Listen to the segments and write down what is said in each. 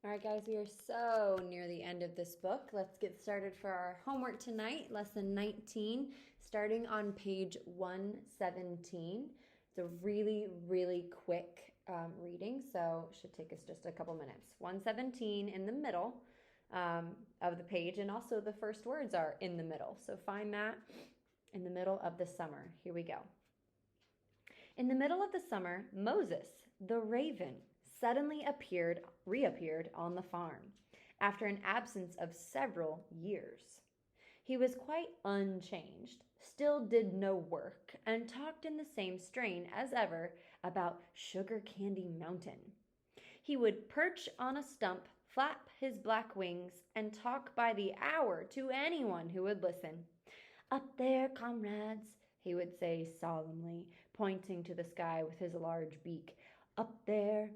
All right, guys, we are so near the end of this book. Let's get started for our homework tonight, lesson 19, starting on page 117. It's a really, really quick reading, so it should take us just a couple minutes. 117 in the middle of the page, and also the first words are in the middle. So find that in the middle of the summer. Here we go. In the middle of the summer, Moses, the raven, suddenly reappeared on the farm after an absence of several years. He was quite unchanged, still did no work, and talked in the same strain as ever about Sugar Candy Mountain. He would perch on a stump, flap his black wings, and talk by the hour to anyone who would listen. Up there, comrades, he would say solemnly, pointing to the sky with his large beak. Up there,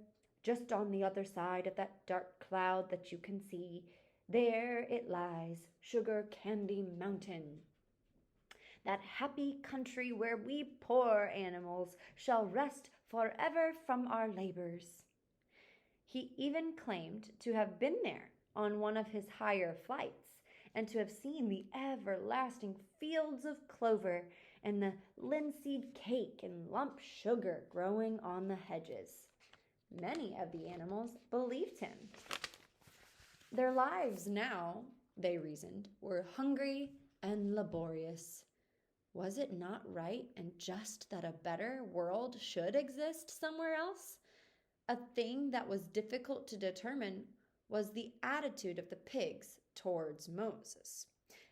just on the other side of that dark cloud that you can see, there it lies, Sugar Candy Mountain. That happy country where we poor animals shall rest forever from our labors. He even claimed to have been there on one of his higher flights and to have seen the everlasting fields of clover and the linseed cake and lump sugar growing on the hedges. Many of the animals believed him. Their lives now, they reasoned, were hungry and laborious. Was it not right and just that a better world should exist somewhere else? A thing that was difficult to determine was the attitude of the pigs towards Moses.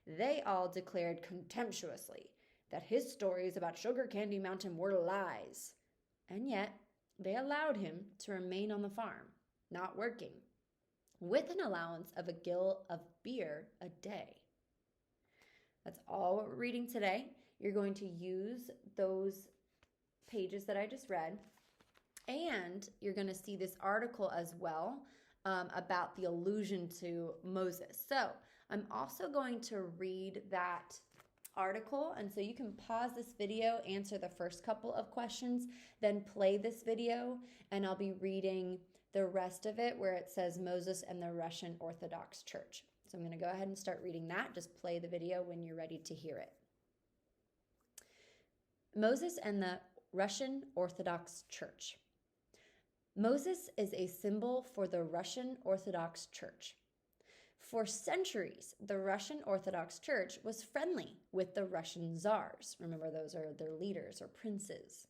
They all declared contemptuously that his stories about Sugar Candy Mountain were lies, and yet they allowed him to remain on the farm, not working, with an allowance of a gill of beer a day. That's all what we're reading today. You're going to use those pages that I just read, and you're going to see this article as well about the allusion to Moses. So I'm also going to read that article, and so you can pause this video, answer the first couple of questions, then play this video, and I'll be reading the rest of it where it says Moses and the Russian Orthodox Church. So I'm going to go ahead and start reading that. Just play the video when you're ready to hear it. Moses and the Russian Orthodox Church. Moses is a symbol for the Russian Orthodox Church. For centuries, the Russian Orthodox Church was friendly with the Russian czars. Remember, those are their leaders or princes.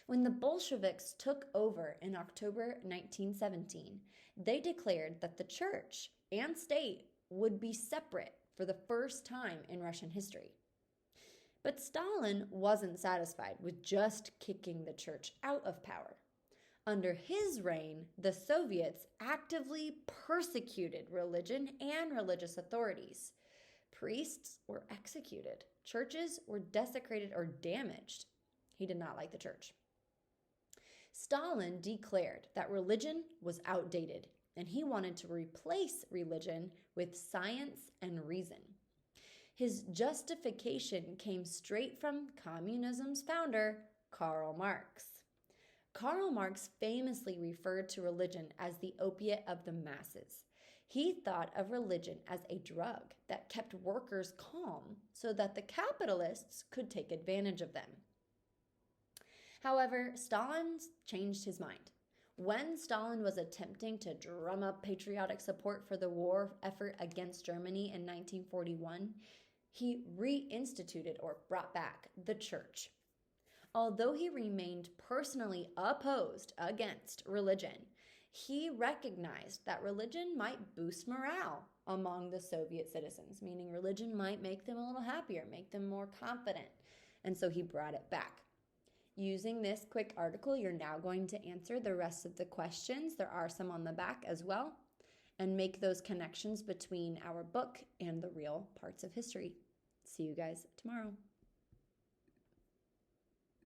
When the Bolsheviks took over in October 1917, they declared that the church and state would be separate for the first time in Russian history. But Stalin wasn't satisfied with just kicking the church out of power. Under his reign, the Soviets actively persecuted religion and religious authorities. Priests were executed. Churches were desecrated or damaged. He did not like the church. Stalin declared that religion was outdated, and he wanted to replace religion with science and reason. His justification came straight from communism's founder, Karl Marx. Karl Marx famously referred to religion as the opiate of the masses. He thought of religion as a drug that kept workers calm so that the capitalists could take advantage of them. However, Stalin changed his mind. When Stalin was attempting to drum up patriotic support for the war effort against Germany in 1941, he reinstituted or brought back the church. Although he remained personally opposed against religion, he recognized that religion might boost morale among the Soviet citizens, meaning religion might make them a little happier, make them more confident, and so he brought it back. Using this quick article, you're now going to answer the rest of the questions. There are some on the back as well, and make those connections between our book and the real parts of history. See you guys tomorrow.